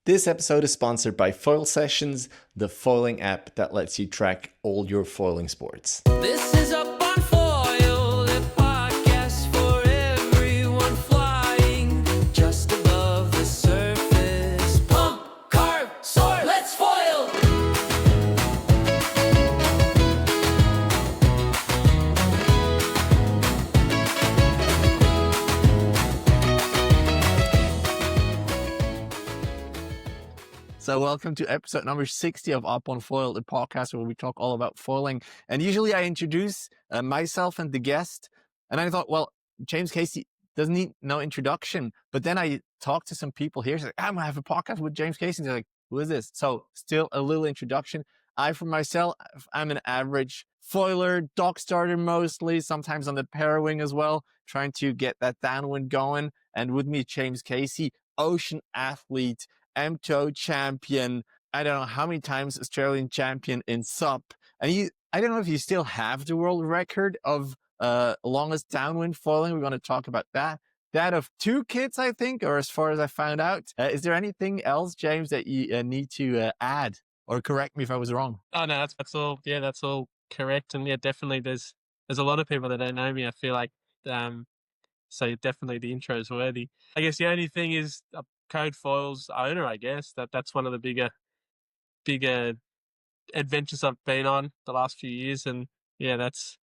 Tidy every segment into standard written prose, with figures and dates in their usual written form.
This episode is sponsored by FoilSessions, the foiling app that lets you track all your foiling sports. This is Up on Foil, a podcast for everyone flying just above the surface. Pump, carve, soar, let's foil! So welcome to episode number 60 of Up on Foil, the podcast where we talk all about foiling. And usually I introduce myself and the guest. And I thought, well, James Casey doesn't need no introduction. But then I talked to some people here. So I'm going to have a podcast with James Casey. And they're like, who is this? So still a little introduction. For myself, I'm an average foiler, dock starter mostly, sometimes on the Parawing as well, trying to get that downwind going. And with me, James Casey, ocean athlete, MTO champion, I don't know how many times Australian champion in SUP. And I don't know if you still have the world record of longest downwind foiling. We're going to talk about that. That of 2 kids, I think, or as far as I found out. Is there anything else, James, that you need to add or correct me if I was wrong? Oh no, that's all. Yeah, that's all correct. And yeah, definitely, there's a lot of people that don't know me. I feel like, so definitely the intro is worthy. I guess the only thing is Code Foils owner. I guess that's one of the bigger adventures I've been on the last few years, and yeah, that's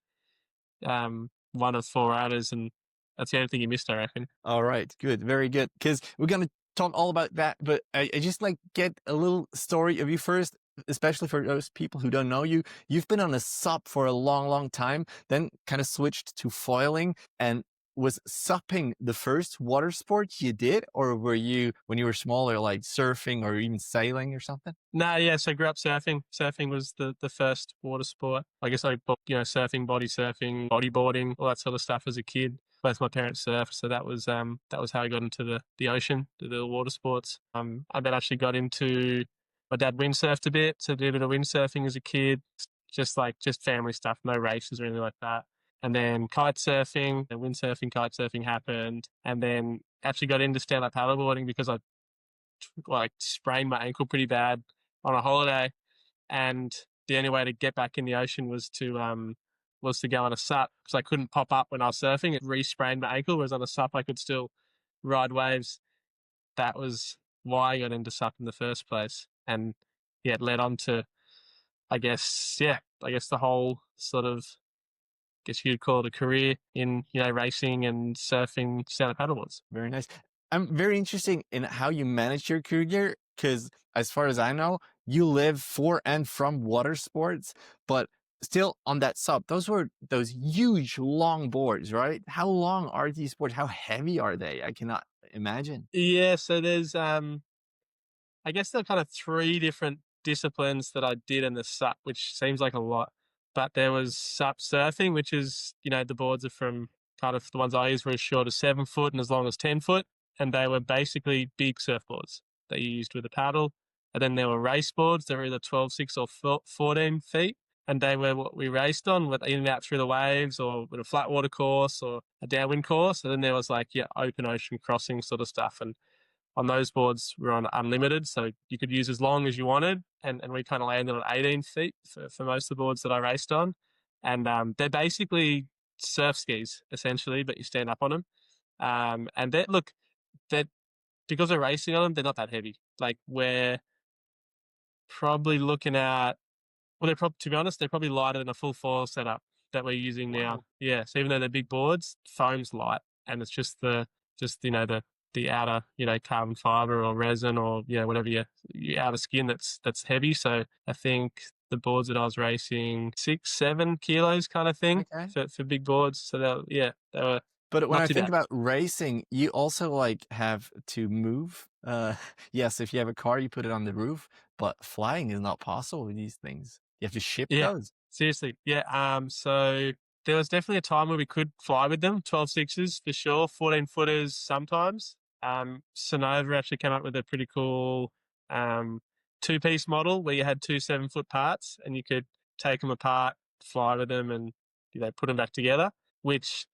one of 4 owners, and that's the only thing you missed, I reckon. All right, good, very good. Because we're gonna talk all about that, but I just like get a little story of you first, especially for those people who don't know you. You've been on a SUP for a long, long time, then kind of switched to foiling. And was supping the first water sport you did, or were you, when you were smaller, like surfing or even sailing or something? No, yeah, so I grew up surfing. Surfing was the first water sport. I guess I, surfing, bodyboarding, all that sort of stuff as a kid. Both my parents surfed, so that was how I got into the ocean, the water sports. I then actually got into, my dad windsurfed a bit, so did a bit of windsurfing as a kid, just family stuff, no races or anything like that. And then kite surfing, and windsurfing, kite surfing happened, and then actually got into stand-up paddleboarding because I sprained my ankle pretty bad on a holiday, and the only way to get back in the ocean was to go on a SUP, because I couldn't pop up when I was surfing. It re-sprained my ankle, whereas on a SUP I could still ride waves. That was why I got into SUP in the first place, and yeah, it led on to, I guess the whole sort of, guess you'd call it a career in, racing and surfing stand-up paddleboards. Very nice. I'm very interested in how you manage your career, because as far as I know, you live for and from water sports, but still on that SUP, those were those huge long boards, right? How long are these boards? How heavy are they? I cannot imagine. Yeah, so there's I guess there are kind of 3 different disciplines that I did in the SUP, which seems like a lot. But there was SUP surfing, which is, the boards are from, kind of the ones I used were as short as 7 foot and as long as 10 foot. And they were basically big surfboards that you used with a paddle. And then there were race boards. They were either 12, 6 or 14 feet. And they were what we raced on, with in and out through the waves, or with a flat water course or a downwind course. And then there was open ocean crossing sort of stuff. And on those boards, we were on unlimited, so you could use as long as you wanted. And we kind of landed on 18 feet for most of the boards that I raced on. And they're basically surf skis, essentially, but you stand up on them. And they're because we're racing on them, they're not that heavy. Like, we're probably looking at, to be honest, they're probably lighter than a full foil setup that we're using now. Wow. Yeah, so even though they're big boards, foam's light, and it's just the outer, carbon fiber or resin or, whatever your outer skin that's heavy. So I think the boards that I was racing, 6-7 kilos kind of thing. Okay. for big boards. So they were. But when I think about racing, you also have to move. Yes, if you have a car, you put it on the roof, but flying is not possible with these things. You have to ship those. Seriously. Yeah. So there was definitely a time where we could fly with them, 12.6s for sure, 14 footers sometimes. Sonova actually came up with a pretty cool 2-piece model where you had 2 7-foot parts, and you could take them apart, fly with them, and put them back together, which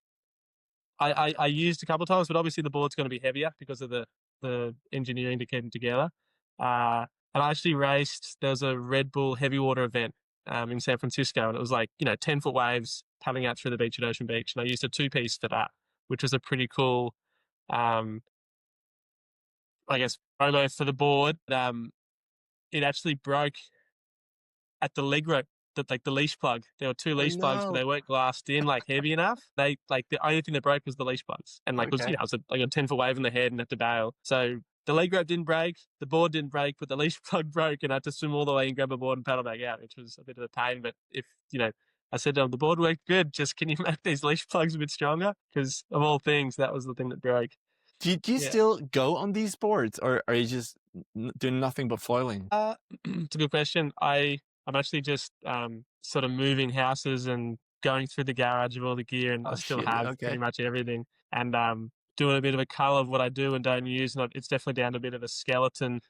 I used a couple of times. But obviously the board's going to be heavier because of the engineering to keep them together. And I actually raced. There was a Red Bull heavy water event in San Francisco, and it was like 10-foot waves paddling out through the beach at Ocean Beach, and I used a 2-piece for that, which was a pretty cool, I guess, promo for the board. It actually broke at the leg rope, the leash plug. There were 2 leash plugs, but no. they weren't glassed in heavy enough. They the only thing that broke was the leash plugs, and it was Okay. it was a 10-foot wave in the head and had to bail. So the leg rope didn't break, the board didn't break, but the leash plug broke, and I had to swim all the way and grab a board and paddle back out, which was a bit of a pain. But if I said to him, the board worked good. Just can you make these leash plugs a bit stronger? Because of all things, that was the thing that broke. Do you Yeah. still go on these boards, or are you just doing nothing but foiling? It's a good question. I'm actually just sort of moving houses and going through the garage of all the gear, and Oh, I still shit. have Okay. pretty much everything. And doing a bit of a cull of what I do and don't use, and it's definitely down to a bit of a skeleton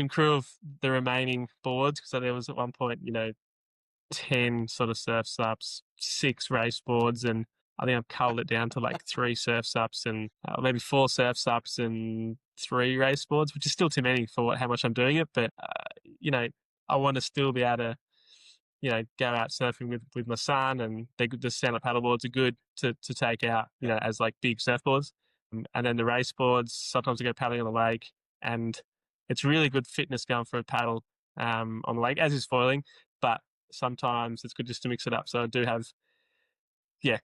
crew of the remaining boards. So there was at one point, 10 sort of surf sups, 6 race boards, and I think I've culled it down to like 3 surf sups and maybe 4 surf sups and 3 race boards, which is still too many for how much I'm doing it. But I want to still be able to go out surfing with my son, and the stand-up paddleboards are good to take out, as like big surfboards. And then the race boards, sometimes I go paddling on the lake, and it's really good fitness going for a paddle on the lake, as is foiling, but sometimes it's good just to mix it up. So I do have,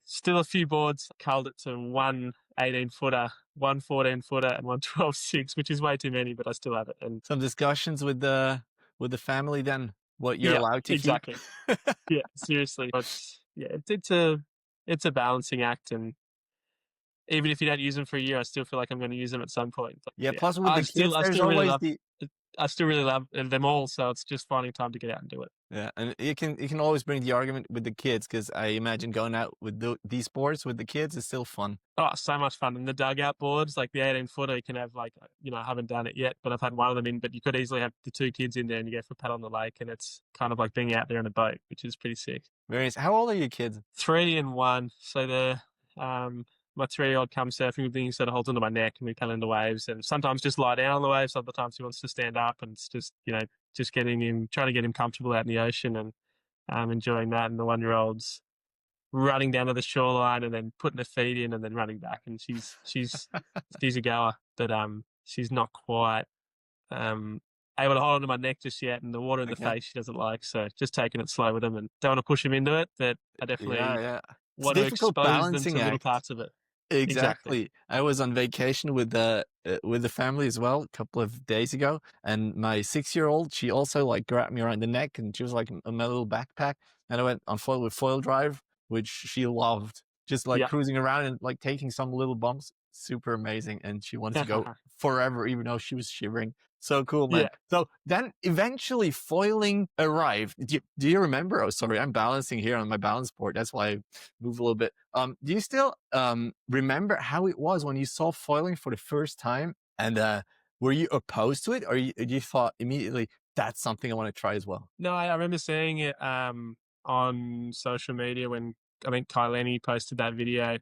still a few boards. Culled it to 1 18-footer, 1 14-footer, and 1 12.6, which is way too many, but I still have it. And Some discussions with the family then, what you're allowed to exactly. keep. Yeah, seriously. But it's a balancing act, and even if you don't use them for a year, I still feel like I'm going to use them at some point. But Yeah, plus with the kids, I there's still really always love. the I still really love them all, so it's just finding time to get out and do it. yeah, and you can always bring the argument with the kids, because I imagine going out with these sports with the kids is still fun. Oh, so much fun. And the dugout boards, like the 18-footer, you can have I haven't done it yet, but I've had one of them in, but you could easily have the 2 kids in there and you go for a paddle on the lake, and it's kind of like being out there in a boat, which is pretty sick. Very nice. How old are your kids? 3 and 1. So my 3-year-old comes surfing with me, he sort of holds onto my neck and we paddle in the waves, and sometimes just lie down on the waves. Other times he wants to stand up, and it's just, just trying to get him comfortable out in the ocean, and enjoying that. And the 1-year-old's running down to the shoreline and then putting her feet in and then running back. And she's a goer, but she's not quite able to hold onto my neck just yet, and the water in the face she doesn't like. So just taking it slow with them, and don't want to push him into it, but I definitely want to expose them to little parts of it. Exactly. I was on vacation with the family as well a couple of days ago, and my 6-year-old, she also like grabbed me around the neck, and she was like in my little backpack, and I went on foil with foil drive, which she loved, just like cruising around and like taking some little bumps. Super amazing, and she wanted to go forever, even though she was shivering. So cool, man. So then eventually foiling arrived. Do you remember? Oh, sorry, I'm balancing here on my balance board. That's why I move a little bit. Do you still remember how it was when you saw foiling for the first time? And were you opposed to it, or you thought immediately that's something I want to try as well? No, I remember seeing it on social media when I think Kai Lenny posted that video,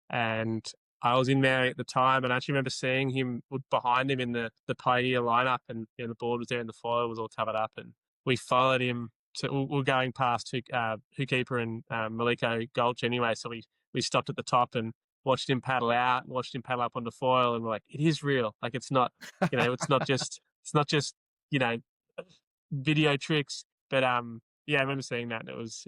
and I was in there at the time, and I actually remember seeing him behind him in the Pioneer lineup, and the board was there and the foil was all covered up, and we followed him we were going past Hookeeper and Maliko Gulch anyway, so we stopped at the top and watched him paddle out, and watched him paddle up onto foil, and we're like, it is real. Like it's not, it's not just video tricks. But I remember seeing that, and it was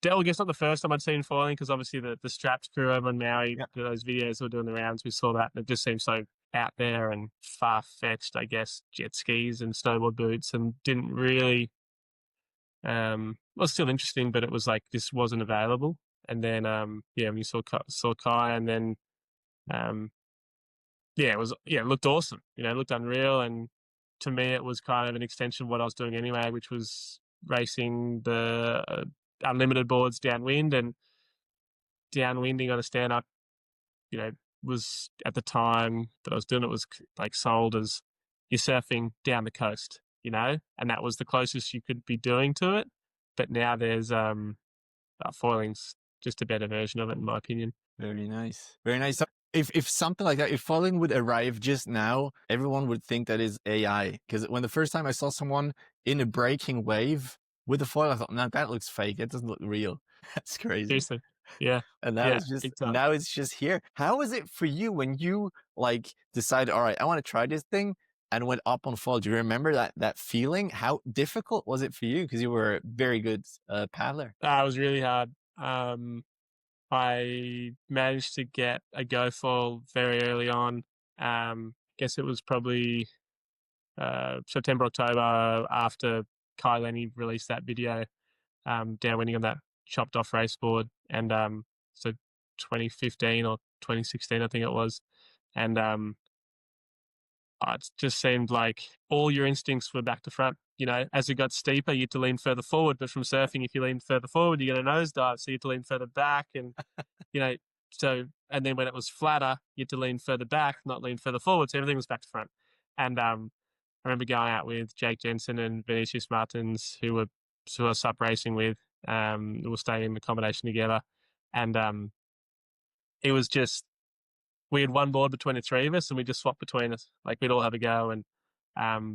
I guess not the first time I'd seen foiling, because obviously the strapped crew over in Maui, those videos were doing the rounds, we saw that, and it just seemed so out there and far-fetched, I guess, jet skis and snowboard boots, and didn't really, was still interesting, but it was like, this wasn't available. And then, when you saw Kai, and then, it looked awesome, it looked unreal, and to me, it was kind of an extension of what I was doing anyway, which was racing the unlimited boards downwind, and downwinding on a stand-up, was at the time that I was doing it was like sold as you're surfing down the coast, and that was the closest you could be doing to it. But now there's foiling's just a better version of it, in my opinion. Very nice. Very nice. So if something like that, if foiling would arrive just now, everyone would think that is AI. Because when the first time I saw someone in a breaking wave with a foil, I thought, no, that looks fake. It doesn't look real. That's crazy. Seriously. Yeah. And Yeah. Big time. now it's just here. How was it for you when you like decided, all right, I want to try this thing and went up on foil? Do you remember that feeling? How difficult was it for you? Because you were a very good paddler. It was really hard. I managed to get a go foil very early on. Guess it was probably September, October after Kai Lenny released that video, downwinding on that chopped off race board. And so 2015 or 2016, I think it was. And it just seemed like all your instincts were back to front. You know, as it got steeper, you had to lean further forward. But from surfing, if you lean further forward, you get a nosedive. So you had to lean further back. And, you know, and then when it was flatter, you had to lean further back, not lean further forward. So everything was back to front. And I remember going out with Jake Jensen and Vinicius Martins, who I was sup racing with. We were staying in accommodation together. And it was just, we had one board between the three of us and we just swapped between us. Like we'd all have a go and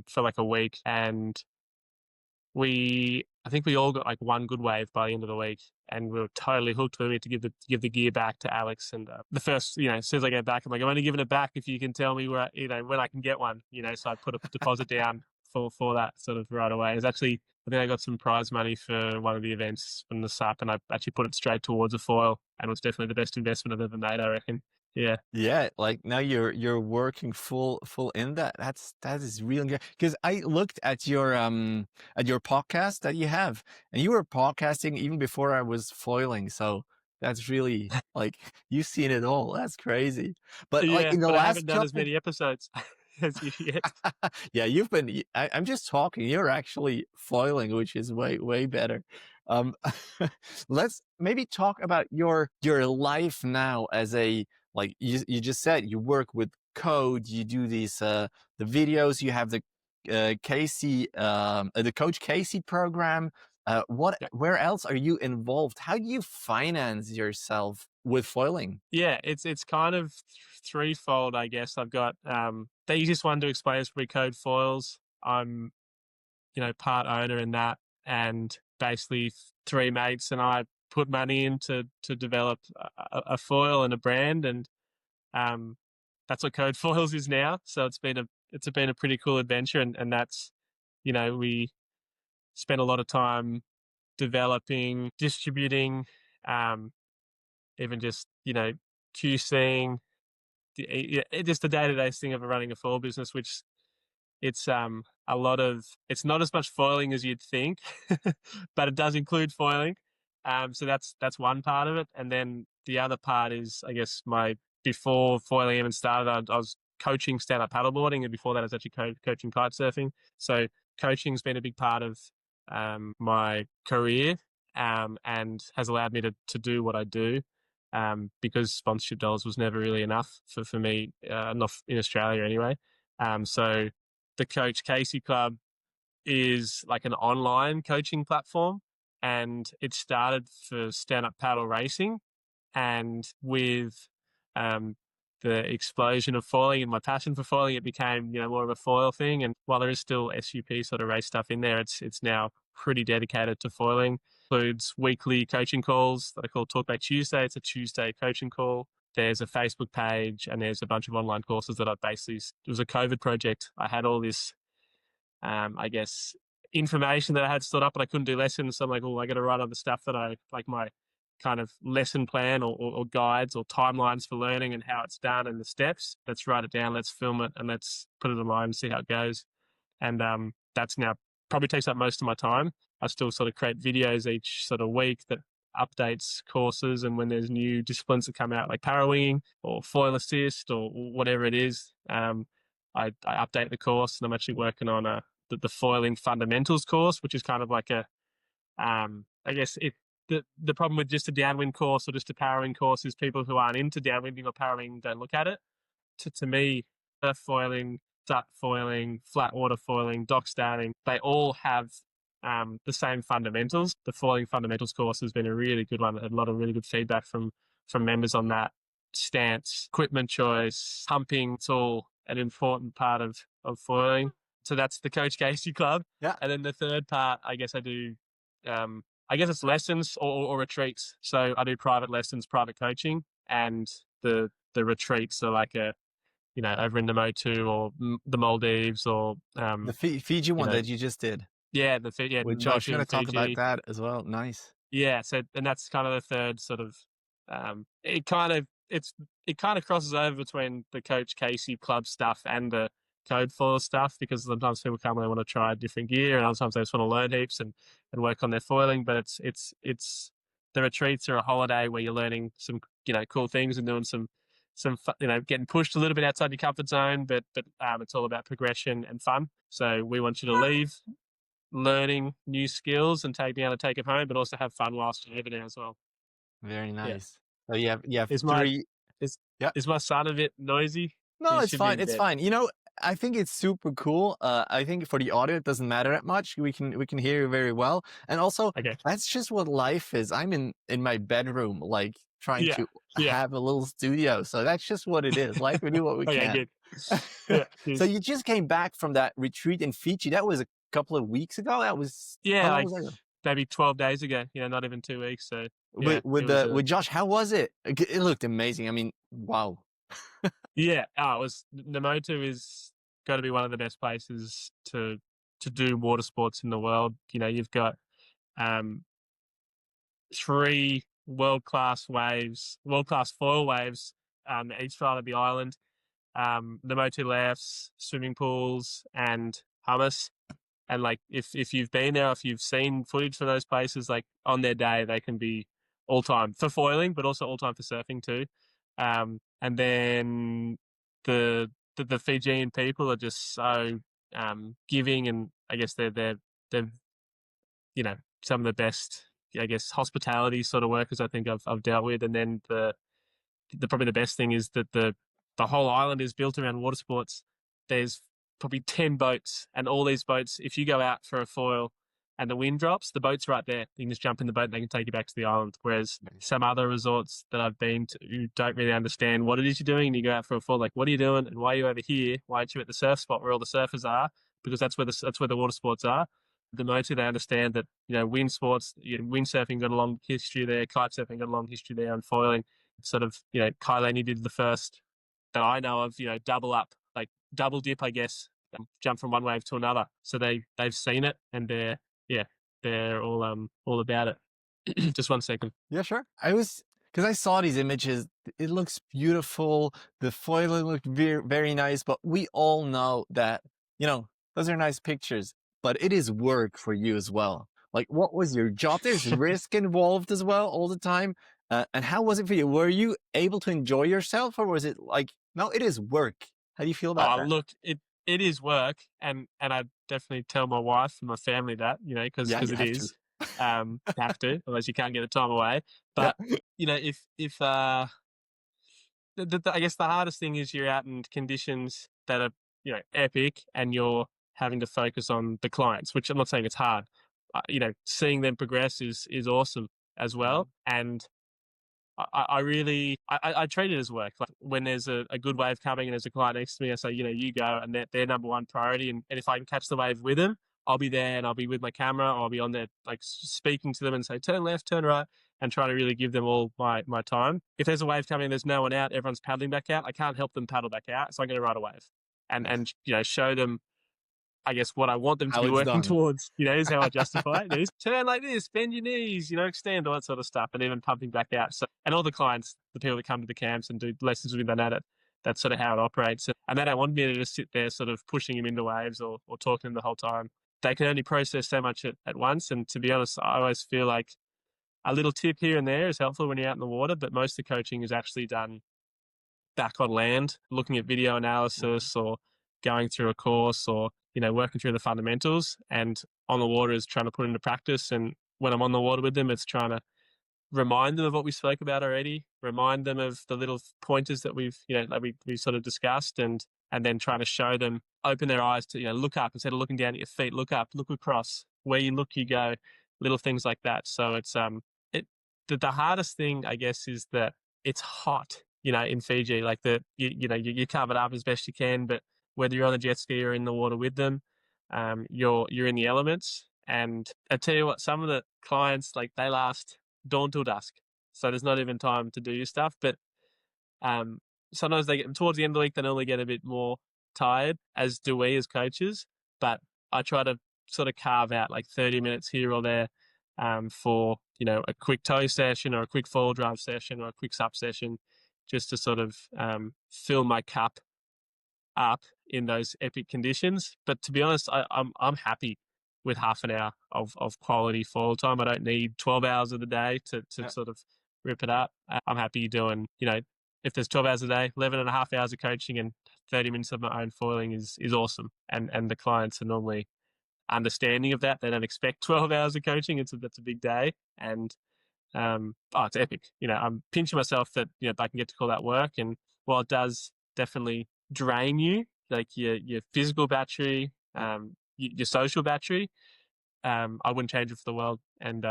for like a week. And I think we all got like one good wave by the end of the week and we were totally hooked. We had to give the gear back to Alex. And the first, you know, as soon as I get back, I'm like, I'm only giving it back if you can tell me where, you know, when I can get one, you know, so I put a deposit down for that sort of right away. It's actually, I think I got some prize money for one of the events from the SUP and I actually put it straight towards a foil and it was definitely the best investment I've ever made, I reckon. Yeah. Yeah, like now you're working full in that. That is really good. Because I looked at your podcast that you have, and you were podcasting even before I was foiling. So that's really like you've seen it all. That's crazy. But like Yeah, in the but I last haven't done as couple, many episodes as you yet. yeah, I'm just talking. You're actually foiling, which is way better. Um, let's maybe talk about your life now as a, like you just said, you work with code, you do these the videos, you have the the Coach Casey program. Yeah. Where else are you involved? How do you finance yourself with foiling? Yeah, it's kind of threefold, I guess. I've got the easiest one to explain is Recode Foils. I'm, you know, part owner in that, and basically three mates and I put money in to develop a foil and a brand, and that's what Code Foils is now. So it's been a pretty cool adventure, and that's, you know, we spent a lot of time developing, distributing, even just, you know, QCing, just the day-to-day thing of running a foil business, which it's it's not as much foiling as you'd think, but it does include foiling. So that's one part of it. And then the other part is, I guess, before foiling even started, I was coaching stand-up paddleboarding, and before that I was actually coaching kite surfing. So coaching's been a big part of my career, and has allowed me to do what I do, because sponsorship dollars was never really enough for me, not in Australia anyway. So the Coach Casey Club is like an online coaching platform, and it started for stand-up paddle racing. And with the explosion of foiling and my passion for foiling, it became, you know, more of a foil thing. And while there is still SUP sort of race stuff in there, it's now pretty dedicated to foiling. Includes weekly coaching calls that I call Talkback Tuesday. It's a Tuesday coaching call. There's a Facebook page and there's a bunch of online courses that I basically, it was a COVID project. I had all this, I guess, information that I had stood up, but I couldn't do lessons. So I'm like, oh, I got to write on the stuff that I like, my kind of lesson plan or guides or timelines for learning and how it's done and the steps. Let's write it down, let's film it, and let's put it online and see how it goes. And that's now probably takes up most of my time. I still sort of create videos each sort of week that updates courses, and when there's new disciplines that come out, like Parawing or foil assist or whatever it is, I update the course. And I'm actually working on the foiling fundamentals course, which is kind of like a, I guess the problem with just a downwind course or just a Parawing course is people who aren't into downwinding or Parawing don't look at it. To me, surf foiling, duck foiling, flat water foiling, dock starting, they all have the same fundamentals. The foiling fundamentals course has been a really good one. I had a lot of really good feedback from members on that. stance, equipment choice, pumping. It's all an important part of foiling. So that's the Coach Casey Club. Yeah. And then the third part, I guess I do, I guess it's lessons or retreats. So I do private lessons, private coaching, and the retreats are like over in the Motu or the Maldives or The Fiji one know, that you just did yeah, with Josh. Motu We're going in to talk about Fiji. that as well. Nice. Yeah, so and that's kind of the third sort of it kind of crosses over between the Coach Casey Club stuff and the Code Foil stuff, because sometimes people come and they want to try different gear, and other times they just want to learn heaps and work on their foiling. But it's the retreats are a holiday where you're learning some cool things and doing some getting pushed a little bit outside your comfort zone, but it's all about progression and fun. So we want you to leave learning new skills and being able to take it home, but also have fun whilst you're over there as well. Very nice. Yeah. So you have Is three. Is my son a bit noisy? No, He it's should be fine. in It's bed. fine. I think it's super cool. I think for the audio, it doesn't matter that much. We can hear you very well. And also, Okay. that's just what life is. I'm in my bedroom, like trying Yeah, to yeah. have a little studio. So that's just what it is. Life, we do what we Okay, can. good. Yeah, So you just came back from that retreat in Fiji. That was a couple of weeks ago. That was yeah, how long like was that ago? maybe 12 days ago. Not even 2 weeks. So yeah, With Josh, how was it? It looked amazing. I mean, wow. yeah. It was Namotu is got to be one of the best places to do water sports in the world. You've got 3 world-class foil waves each side of the island. The Motu lefts, swimming pools, and hummus. And like if you've been there, if you've seen footage from those places, like on their day they can be all time for foiling, but also all time for surfing too. And then the Fijian people are just so giving, and I guess they're some of the best, I guess, hospitality sort of workers I think I've dealt with. And then the probably the best thing is that the whole island is built around water sports. There's probably 10 boats, and all these boats, if you go out for a foil and the wind drops, the boat's right there. You can just jump in the boat and they can take you back to the island. Whereas some other resorts that I've been to, you don't really understand what it is you're doing. And you go out for a foil, like, what are you doing? And why are you over here? Why aren't you at the surf spot where all the surfers are? Because that's where the water sports are. The Motu, they understand that, wind sports, windsurfing got a long history there, kite surfing got a long history there, and foiling. Sort of, Kailani did the first that I know of, double up, like double dip, I guess, jump from one wave to another. So they've seen it, and they're all about it. Just 1 second. Yeah, sure. Because I saw these images. It looks beautiful. The foiling looked very, very nice. But we all know that, those are nice pictures, but it is work for you as well. Like, what was your job? There's risk involved as well all the time. And how was it for you? Were you able to enjoy yourself, or was it like, no, it is work? How do you feel about that? Look, it is work, and I definitely tell my wife and my family that, because Yeah, you it have is. Have to, otherwise you can't get the time away. But if I guess the hardest thing is you're out in conditions that are epic, and you're having to focus on the clients, which I'm not saying it's hard. Seeing them progress is awesome as well. And I really treat it as work. Like when there's a good wave coming and there's a client next to me, I say, you go, and they're number one priority. And if I can catch the wave with them, I'll be there, and I'll be with my camera, or I'll be on there, like speaking to them and say, turn left, turn right, and try to really give them all my time. If there's a wave coming and there's no one out, everyone's paddling back out, I can't help them paddle back out. So I'm going to ride a wave and show them, I guess, what I want them to How be it's working done. towards, is how I justify it. Is turn like this, bend your knees, extend, all that sort of stuff, and even pumping back out. So, and all the clients, the people that come to the camps and do lessons with me, they know that that's sort of how it operates. And they don't want me to just sit there sort of pushing them into waves or talking to them the whole time. They can only process so much at once. And to be honest, I always feel like a little tip here and there is helpful when you're out in the water, but most of the coaching is actually done back on land, looking at video analysis or going through a course or, working through the fundamentals, and on the water is trying to put into practice. And when I'm on the water with them, it's trying to remind them of what we spoke about already, remind them of the little pointers that we've sort of discussed, and then trying to show them, open their eyes to, look up instead of looking down at your feet, look up, look across, where you look, you go, little things like that. So it's, the hardest thing, I guess, is that it's hot in Fiji, like you cover it up as best you can, but whether you're on a jet ski or in the water with them, you're in the elements. And I tell you what, some of the clients, like, they last dawn till dusk, so there's not even time to do your stuff. But sometimes they get towards the end of the week, they normally get a bit more tired, as do we as coaches. But I try to sort of carve out like 30 minutes here or there for a quick toe session or a quick foil drive session or a quick sup session, just to sort of fill my cup up in those epic conditions. But to be honest, I'm happy with half an hour of quality foil time. I don't need 12 hours of the day to sort of rip it up. I'm happy doing, if there's 12 hours a day, 11 and a half hours of coaching and 30 minutes of my own foiling is awesome. And the clients are normally understanding of that. They don't expect 12 hours of coaching. That's a big day. And it's epic. I'm pinching myself that I can get to call that work. And while it does definitely drain you, like your physical battery, your social battery, I wouldn't change it for the world. And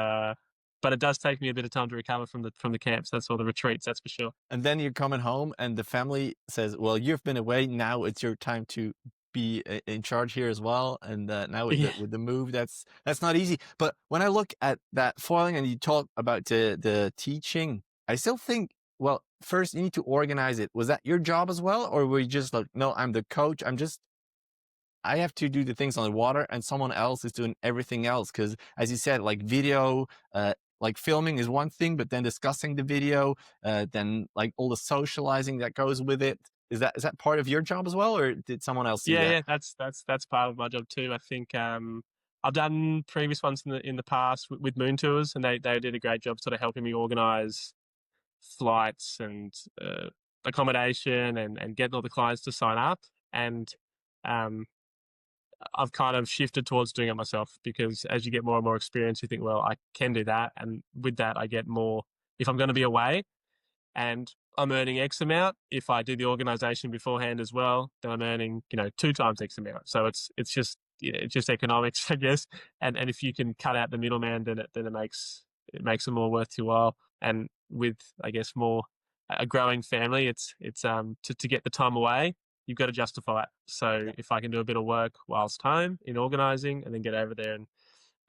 but it does take me a bit of time to recover from the camps. That's all the retreats, that's for sure. And then you're coming home and the family says, well, you've been away, now it's your time to be in charge here as well. And now with the move, that's not easy. But when I look at that foiling and you talk about the teaching, I still think, well, first you need to organize it. Was that your job as well? Or were you just like, no, I'm the coach, I have to do the things on the water and someone else is doing everything else? Because as you said, like video, like filming is one thing, but then discussing the video, then like all the socializing that goes with it. Is that part of your job as well, or did someone else do that? Yeah, that's part of my job too. I think I've done previous ones in the past with Moon Tours, and they did a great job sort of helping me organize flights and accommodation and getting all the clients to sign up. And I've kind of shifted towards doing it myself, because as you get more and more experience, you think, well, I can do that. And with that, I get more, if I'm going to be away and I'm earning X amount, if I do the organization beforehand as well, then I'm earning, 2 times X amount. So it's just economics, I guess. And if you can cut out the middleman, then it makes it more worth your while. And with, I guess, more a growing family, it's to get the time away, you've got to justify it. So if I can do a bit of work whilst home in organising, and then get over there and,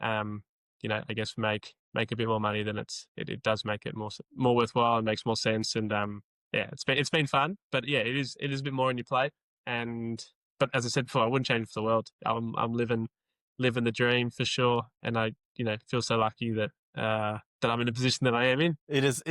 I guess make a bit more money, then it does make it more worthwhile and makes more sense. And it's been fun, but yeah, it is a bit more on your plate. But as I said before, I wouldn't change it for the world. I'm living the dream for sure, and I feel so lucky that I'm in a position that I am in. As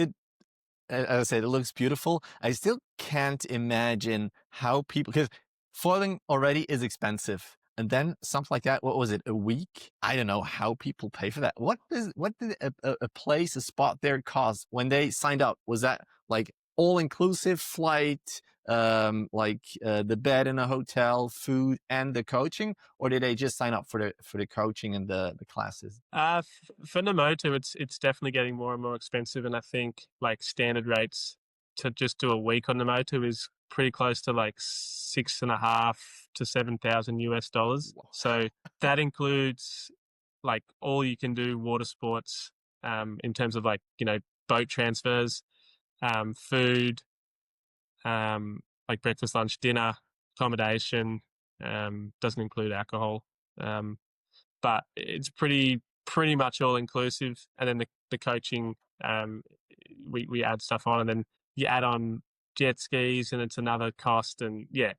I said, it looks beautiful. I still can't imagine how people, because foiling already is expensive. And then something like that, what was it, a week? I don't know how people pay for that. What did a spot there cost when they signed up? Was that like all-inclusive flight, the bed in a hotel, food, and the coaching? Or did they just sign up for the coaching and the classes? For Namoto, it's definitely getting more and more expensive. And I think like standard rates to just do a week on Namoto is pretty close to like $6,500 to $7,000 US. So that includes like all you can do water sports, in terms of like, boat transfers, food, like breakfast, lunch, dinner, accommodation, doesn't include alcohol. But it's pretty much all inclusive. And then the coaching, we add stuff on, and then you add on jet skis, and it's another cost. And yeah,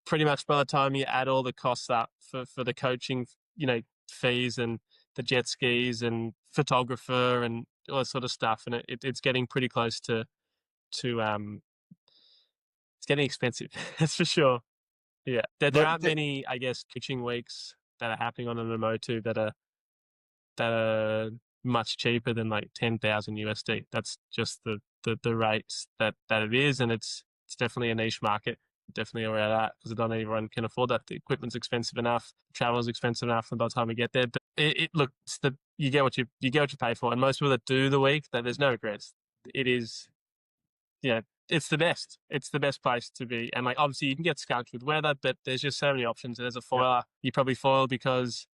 pretty much by the time you add all the costs up for the coaching, fees and the jet skis and photographer and all that sort of stuff, and it's getting pretty close to it's getting expensive. That's for sure. Yeah, there aren't many, I guess, coaching weeks that are happening on an Namoto that are much cheaper than like 10,000 USD. That's just the rates that it is, and it's definitely a niche market. Definitely aware of that, because not everyone can afford that. The equipment's expensive enough, travel's expensive enough, and by the time we get there, but you get what you pay for. And most people that do the week, that there's no regrets. It is, it's the best. It's the best place to be. And like, obviously you can get skunked with weather, but there's just so many options. And as a foiler, you probably foil because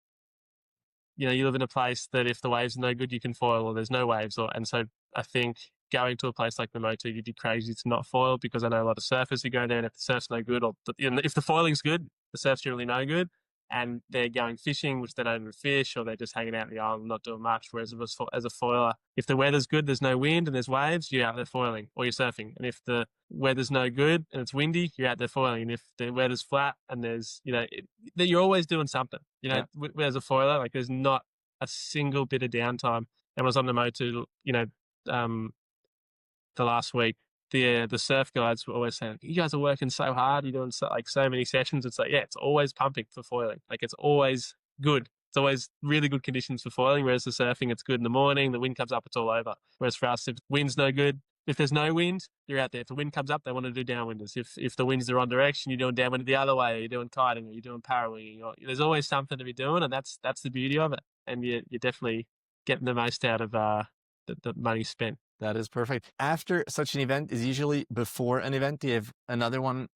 you live in a place that if the waves are no good, you can foil, or there's no waves. And so I think going to a place like the Motu, you'd be crazy to not foil, because I know a lot of surfers who go there, and if the surf's no good, or if the foiling's good, the surf's generally no good, and they're going fishing, which they don't even fish, or they're just hanging out in the island not doing much. Whereas as a foiler, if the weather's good, there's no wind and there's waves, you're out there foiling or you're surfing. And if the weather's no good and it's windy, you're out there foiling. And if the weather's flat and there's, you're always doing something. As a foiler, like there's not a single bit of downtime. And I was on the Motu, the last week, the surf guides were always saying, you guys are working so hard, you're doing so many sessions. It's like, yeah, it's always pumping for foiling. Like it's always good. It's always really good conditions for foiling, whereas the surfing, it's good in the morning, the wind comes up, it's all over. Whereas for us, if wind's no good, if there's no wind, you're out there. If the wind comes up, they want to do downwinders. If the wind's the wrong direction, you're doing downwind the other way, or you're doing kiting, or you're doing parawing. There's always something to be doing, and that's the beauty of it. And you're definitely getting the most out of the money spent. That is perfect. After such an event is usually before an event. Do you have another one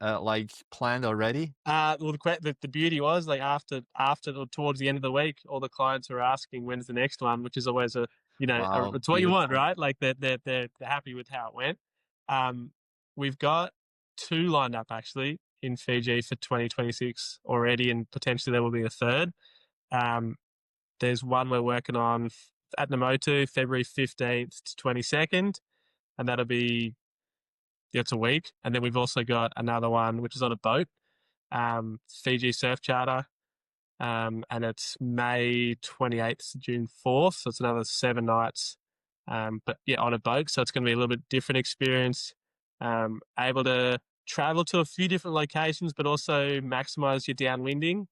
planned already? Well, the beauty was like after towards the end of the week, all the clients were asking when's the next one, which is always Wow, it's what you want, beautiful. right? Like they're happy with how it went. We've got 2 lined up actually in Fiji for 2026 already, and potentially there will be a third. There's one we're working on at the Motu, February 15th to 22nd, and that'll be, it's a week. And then we've also got another one, which is on a boat, Fiji Surf Charter, and it's May 28th to June 4th, so it's another 7 nights, but yeah, on a boat, so it's going to be a little bit different experience, able to travel to a few different locations, but also maximize your downwinding.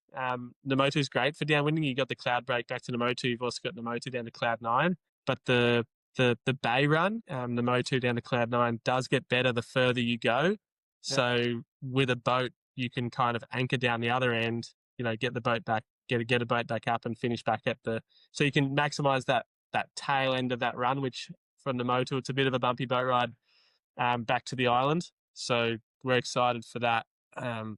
The Motu is great for downwinding. You got the cloud break back to the Motu. You've also got the Motu down to cloud 9, but the bay run, the Motu down to cloud 9 does get better the further you go. So with a boat, you can kind of anchor down the other end, get the boat back, get a boat back up and finish back at so you can maximize that tail end of that run, which from the Motu, it's a bit of a bumpy boat ride, back to the island. So we're excited for that. And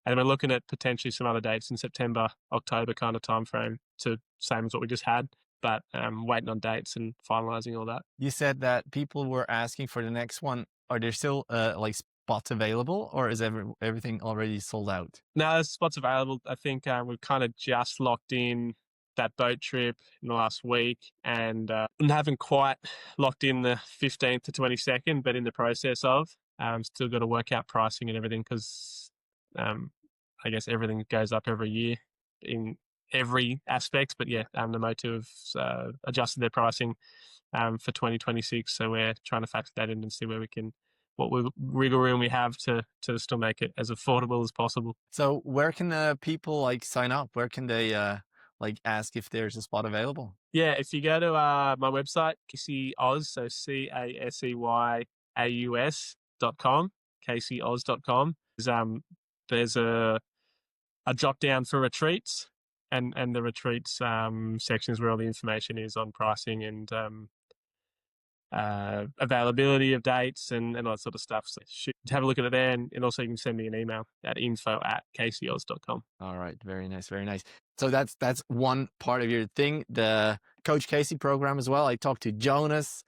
we're looking at potentially some other dates in September, October kind of time frame, to same as what we just had, but waiting on dates and finalizing all that. You said that people were asking for the next one. Are there still spots available, or is everything already sold out? No, there's spots available. I think we've kind of just locked in that boat trip in the last week, and haven't quite locked in the 15th to 22nd, but in the process of. Still got to work out pricing and everything, because I guess everything goes up every year in every aspect. But yeah, the Motu have adjusted their pricing for 2026, so we're trying to factor that in and see what wiggle room we have to still make it as affordable as possible. So where can people sign up? Where can they ask if there's a spot available? Yeah, if you go to my website, CaseyOz, so CaseyAus.com, CaseyOz.com. There's a drop down for retreats, and the retreats section is where all the information is on pricing and availability of dates and all that sort of stuff. So have a look at it there, and also you can send me an email at info@CaseyOz.com. All right, very nice, very nice. So that's one part of your thing, the Coach Casey program as well. I talked to Jonas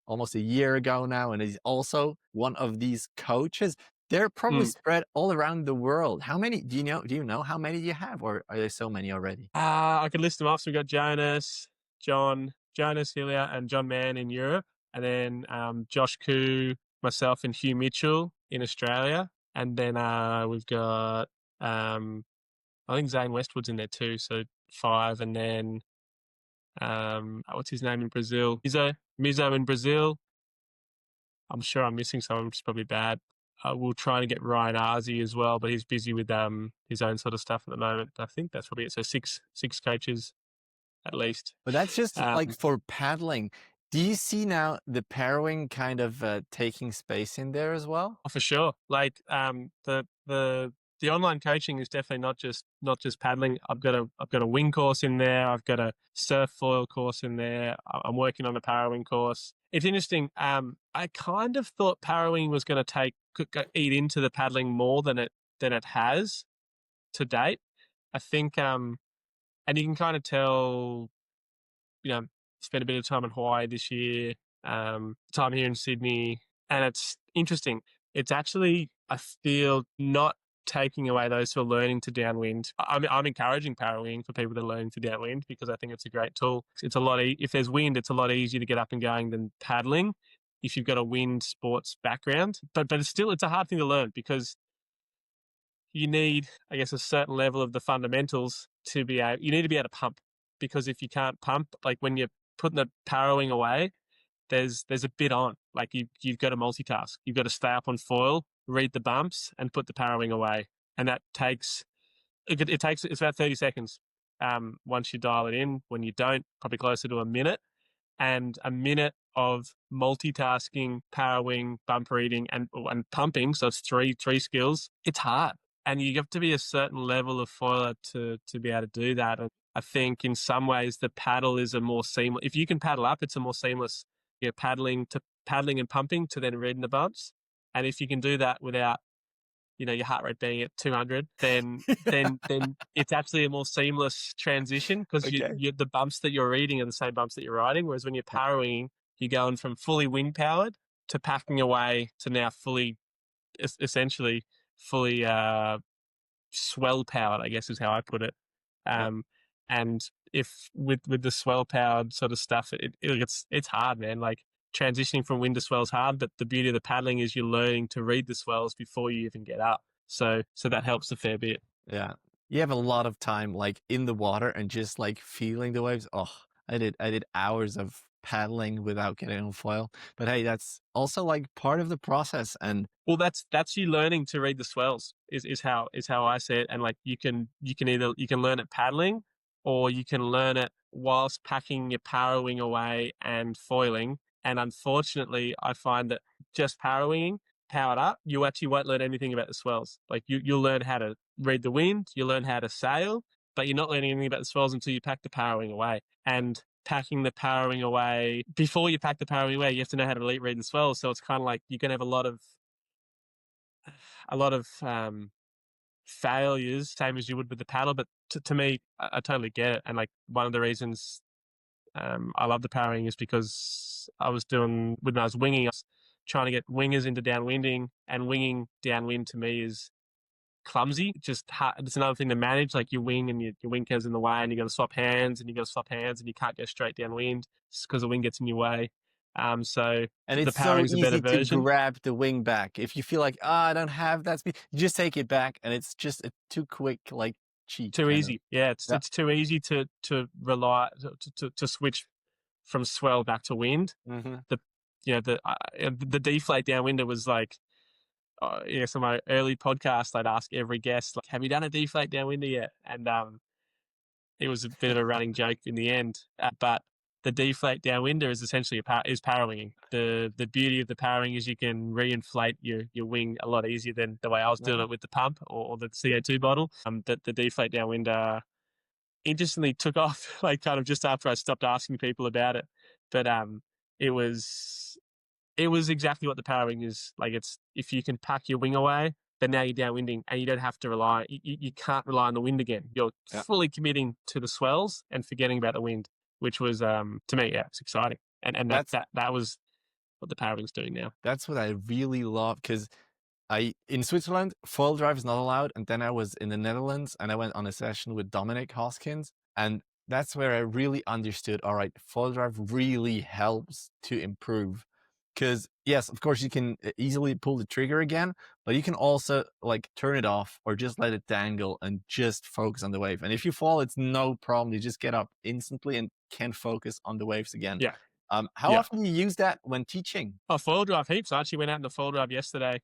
almost a year ago now, and he's also one of these coaches. They're probably spread all around the world. How many do you know how many you have, or are there so many already? I could list them off. So we've got Jonas, Hilia, and John Mann in Europe, and then Josh Koo, myself, and Hugh Mitchell in Australia, and then we've got I think Zane Westwood's in there too, so 5, and then what's his name in Brazil? Mizo in Brazil. I'm sure I'm missing someone, which is probably bad. We'll try to get Ryan Arzi as well, but he's busy with his own sort of stuff at the moment. I think that's probably it. So six coaches at least. But that's just for paddling. Do you see now the Parawing kind of taking space in there as well? Oh, for sure. The online coaching is definitely not just paddling. I've got a wing course in there. I've got a surf foil course in there. I'm working on a Parawing course. It's interesting. I kind of thought Parawing was going to eat into the paddling more than it has to date. I think, and you can kind of tell. Spent a bit of time in Hawaii this year. time here in Sydney, and it's interesting. It's actually, I feel, not taking away those who are learning to downwind. I'm encouraging Parawing for people that are learning to downwind because I think it's a great tool. It's a lot. If there's wind, it's a lot easier to get up and going than paddling if you've got a wind sports background. But it's a hard thing to learn because you need, I guess, a certain level of the fundamentals to be able. You need to be able to pump, because if you can't pump, like when you're putting the Parawing away, there's a bit on. Like you've got to multitask. You've got to stay up on foil, read the bumps, and put the Parawing away. And that takes it's about 30 seconds. Once you dial it in. When you don't, probably closer to a minute. And a minute of multitasking, Parawing, bump reading, and pumping. So it's three skills. It's hard, and you have to be a certain level of foiler to be able to do that. And I think in some ways the paddle is a more seamless. If you can paddle up, it's a more seamless. You're paddling and pumping to then reading the bumps. And if you can do that without, your heart rate being at 200, then it's actually a more seamless transition, because the bumps that you're reading are the same bumps that you're riding. Whereas when you're Parawing, you're going from fully wind powered to packing away to now essentially fully swell powered, I guess is how I put it. And if with the swell powered sort of stuff, it's hard, man. Like transitioning from wind to swell is hard, but the beauty of the paddling is you're learning to read the swells before you even get up. So that helps a fair bit. Yeah. You have a lot of time like in the water and just like feeling the waves. Oh, I did hours of paddling without getting on foil. But hey, that's also like part of the process. And well, that's you learning to read the swells is how I see it. And like you can learn it paddling, or you can learn it whilst packing your Parawing away and foiling. And unfortunately, I find that just Parawing powered up, you actually won't learn anything about the swells. Like you'll learn how to read the wind, you'll learn how to sail, but you're not learning anything about the swells until you pack the Parawing away. And packing the Parawing away, before you pack the Parawing away, you have to know how to read the swells. So it's kind of like you're going to have a lot of failures, same as you would with the paddle. But to me, I totally get it. And like one of the reasons I love the Parawing is because when I was winging, I was trying to get wingers into downwinding, and winging downwind to me is clumsy. Just hard. It's another thing to manage. Like you wing and your wing goes in the way, and you got to swap hands, and you can't go straight downwind because the wing gets in your way. And it's the Parawing's so a better easy version. to grab the wing back. If you feel like, I don't have that speed, you just take it back, and it's just a too quick, like cheat. Too easy. Yeah, it's too easy to rely to switch from swell back to wind. Mm-hmm. The deflate downwinder was like, so my early podcast, I'd ask every guest, like, have you done a deflate downwinder yet? And it was a bit of a running joke in the end. But the deflate downwinder is essentially is Parawing. The beauty of the Parawing is you can reinflate your wing a lot easier than the way I was doing it with the pump or the CO2 bottle. The deflate downwinder interestingly took off like kind of just after I stopped asking people about it. But it was exactly what the Parawing is. Like it's, if you can pack your wing away, then now you're downwinding and you don't have to rely. You can't rely on the wind again. You're fully committing to the swells and forgetting about the wind, which was to me, it's exciting. And that was what the Parawing's doing now. That's what I really love, because in Switzerland, foil drive is not allowed. And then I was in the Netherlands and I went on a session with Dominic Hoskins. And that's where I really understood, all right, foil drive really helps to improve. Because yes, of course, you can easily pull the trigger again, but you can also like turn it off or just let it dangle and just focus on the wave. And if you fall, it's no problem. You just get up instantly and can focus on the waves again. Yeah. How often do you use that when teaching? Oh, foil drive heaps. I actually went out in the foil drive yesterday,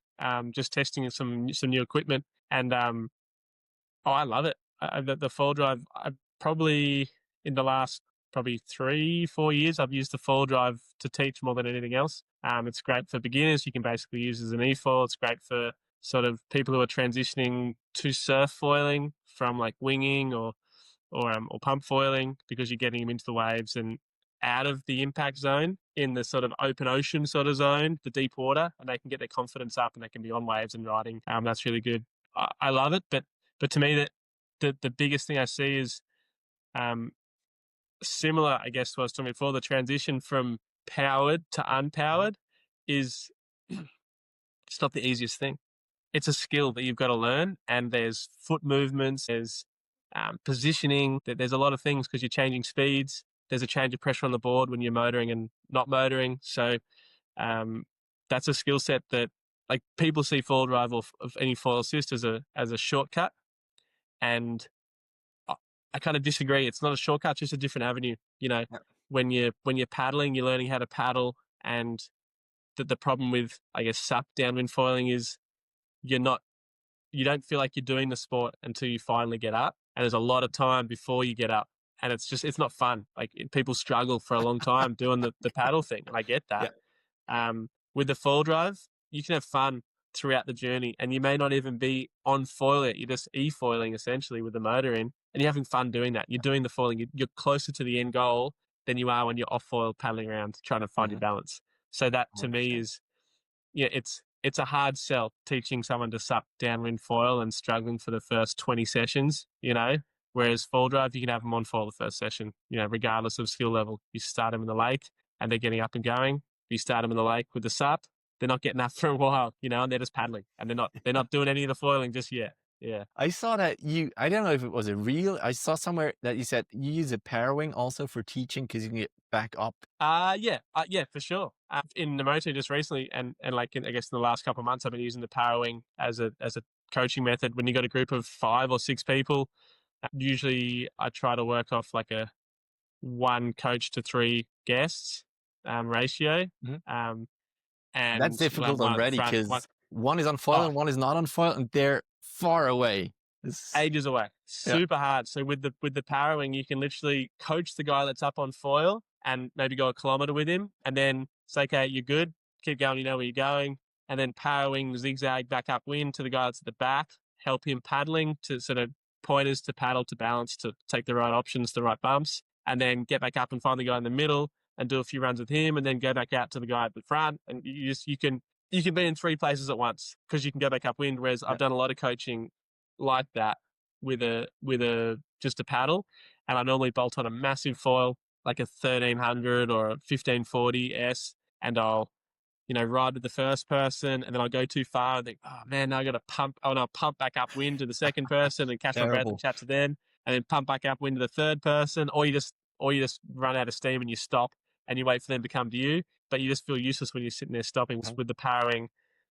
just testing some new equipment, and I love it. The foil drive, I probably in the last 3-4 years, I've used the foil drive to teach more than anything else. It's great for beginners. You can basically use it as an e-foil. It's great for sort of people who are transitioning to surf foiling from like winging or pump foiling, because you're getting them into the waves and out of the impact zone in the sort of open ocean sort of zone, the deep water, and they can get their confidence up and they can be on waves and riding. That's really good. I love it. But to me, the biggest thing I see is similar, I guess, to what I was talking before, the transition from powered to unpowered is it's not the easiest thing. It's a skill that you've got to learn, and there's foot movements, there's positioning, there's a lot of things because you're changing speeds. There's a change of pressure on the board when you're motoring and not motoring. So that's a skill set that, like, people see foil drive or of any foil assist as a shortcut, and I kind of disagree. It's not a shortcut, it's just a different avenue. You know, when you're paddling, you're learning how to paddle, and the problem with, I guess, SUP downwind foiling is you don't feel like you're doing the sport until you finally get up, and there's a lot of time before you get up, and it's not fun. Like, people struggle for a long time doing the paddle thing, and I get that. With the foil drive, you can have fun throughout the journey, and you may not even be on foil yet. You're just e-foiling essentially with the motor in, and you're having fun doing that. You're doing the foiling. You're closer to the end goal than you are when you're off foil paddling around trying to find your balance. So that, to me, is, it's a hard sell teaching someone to SUP downwind foil and struggling for the first 20 sessions, whereas foil drive, you can have them on foil the first session, regardless of skill level. You start them in the lake and they're getting up and going. You start them in the lake with the SUP, they're not getting up for a while, and they're just paddling, and they're not doing any of the foiling just yet. Yeah. I saw that I don't know if it was a real, I saw somewhere that you said you use a Parawing also for teaching because you can get back up. Yeah, for sure. In Namoto just recently, and like I guess in the last couple of months, I've been using the Parawing as a coaching method. When you got a group of 5 or 6 people, usually I try to work off like a 1 coach to 3 guests ratio. And that's difficult already because one is on foil and one is not on foil, and they're far away. Ages away. Super hard. So with the Parawing, you can literally coach the guy that's up on foil and maybe go a kilometer with him, and then say, okay, you're good, keep going, you know where you're going, and then Parawing zigzag back upwind to the guy that's at the back, help him paddling to sort of pointers to paddle to balance to take the right options, the right bumps, and then get back up and find the guy in the middle and do a few runs with him, and then go back out to the guy at the front. And you can be in 3 places at once because you can go back upwind. Whereas I've done a lot of coaching like that with just a paddle, and I normally bolt on a massive foil like a 1300 or a 1540 S, and I'll ride with the first person, and then I'll go too far and think, oh man, now I got to pump. Oh no, pump back upwind to the second person and catch my breath and chat to them, and then pump back upwind to the third person, or you just run out of steam and you stop and you wait for them to come to you, but you just feel useless when you're sitting there stopping. With the Parawing,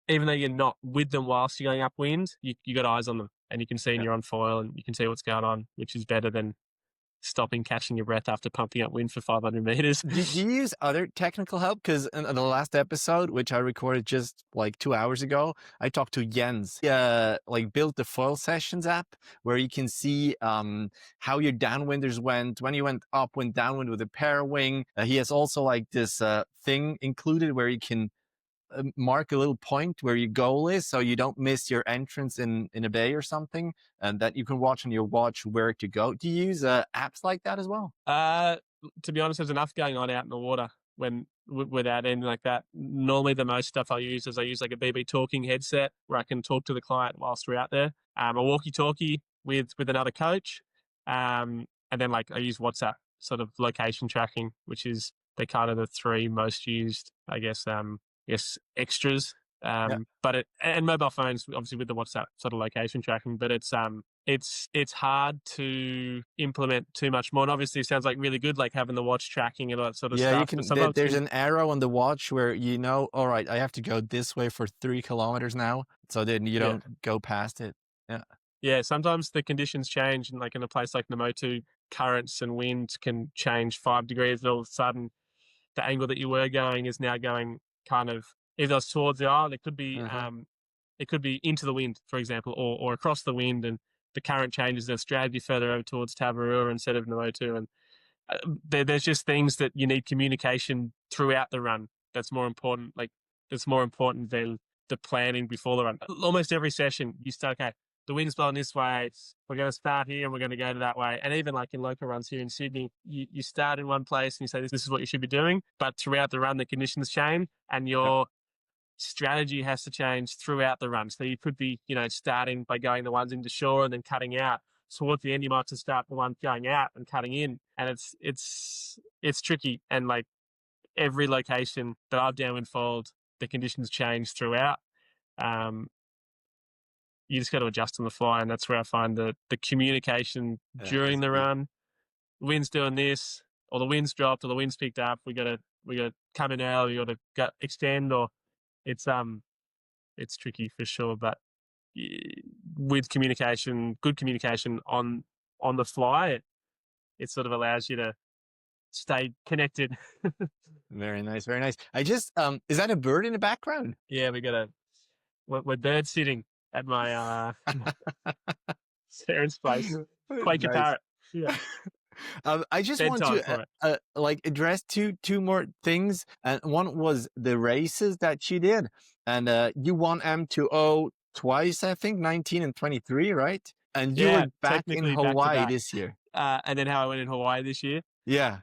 even though you're not with them whilst you're going upwind, you got eyes on them, and you can see you're on foil, and you can see what's going on, which is better than stopping, catching your breath after pumping upwind for 500 meters. Do you use other technical help? Because in the last episode, which I recorded just like 2 hours ago, I talked to Jens. He built the FoilSessions app where you can see how your downwinders went, when you went upwind, downwind with a Parawing. He has also like this thing included where you can mark a little point where your goal is, so you don't miss your entrance in a bay or something, and that you can watch on your watch where to go. Do you use apps like that as well? To be honest, there's enough going on out in the water without anything like that. Normally the most stuff I use like a BB talking headset where I can talk to the client whilst we're out there, a walkie-talkie with another coach, and then like I use WhatsApp sort of location tracking, which is the kind of the 3 most used, I guess, extras, but and mobile phones obviously with the WhatsApp sort of location tracking, but it's hard to implement too much more. And obviously it sounds like really good, like having the watch tracking and all that sort of stuff. You can, there's an arrow on the watch where all right, I have to go this way for 3 kilometers now, so then you don't go past it. Yeah, sometimes the conditions change, and like in a place like Namoto, currents and winds can change 5 degrees, and all of a sudden the angle that you were going is now going kind of, if it's towards the island, it could be it could be into the wind, for example, or across the wind, and the current changes and it's dragged you further over towards Tavarua instead of Namoto. And there's just things that you need communication throughout the run that's more important. Like, that's more important than the planning before the run. Almost every session you start, okay, the wind's blowing this way, we're going to start here and we're going to go to that way. And even like in local runs here in Sydney, you start in one place and you say, this is what you should be doing. But throughout the run, the conditions change and your strategy has to change throughout the run. So you could be, starting by going the ones into shore and then cutting out. Towards the end, you might have to start the ones going out and cutting in. And it's tricky. And like, every location that I've downwind foiled, the conditions change throughout. You just got to adjust on the fly, and that's where I find the communication during the run. Wind's doing this, or the wind's dropped, or the wind's picked up. We got to come in early, or to go extend, or it's tricky for sure. But with communication, good communication on the fly, it sort of allows you to stay connected. Very nice, very nice. I just is that a bird in the background? Yeah, we're bird sitting at my Sarah's place. Quaker Nice. parrot. Yeah. I just Bedtime want for to like address two more things, and one was the races that you did, and you won M2O twice, I think, 19 and 23, right? And you Yeah, were back in technically Hawaii back-to-back. this year. And then how I went in Hawaii this year. Yeah.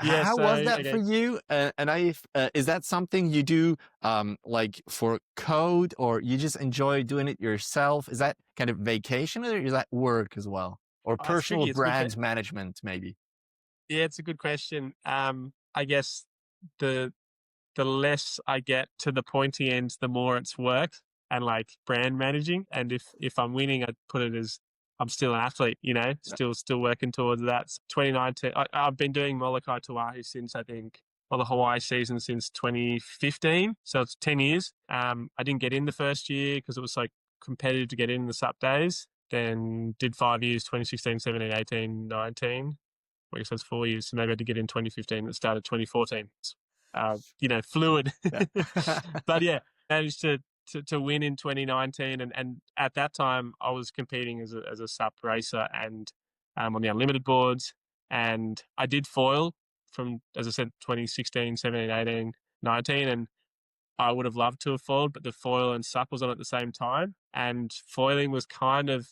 Yeah, How so, was that okay. for you? And is that something you do like for code, or you just enjoy doing it yourself? Is that kind of vacation, or is that work as well? Or it's personal tricky. It's a good brand management, maybe? Yeah, it's a good question. I guess the less I get to the pointy end, the more it's work and like brand managing. And if I'm winning, I'd put it as I'm still an athlete, still working towards that. 2019, I've been doing Molokai to Oahu since, I think, the Hawaii season since 2015. So it's 10 years. I didn't get in the first year because it was like competitive to get in the SUP days. Then did 5 years, 2016, 17, 18, 19. I guess that's 4 years. So maybe I did get in 2015. It started 2014. Fluid. Yeah. But yeah, managed to win in 2019. And at that time, I was competing as a SUP racer and on the unlimited boards. And I did foil from, as I said, 2016, 17, 18, 19. And I would have loved to have foiled, but the foil and SUP was on at the same time. And foiling was kind of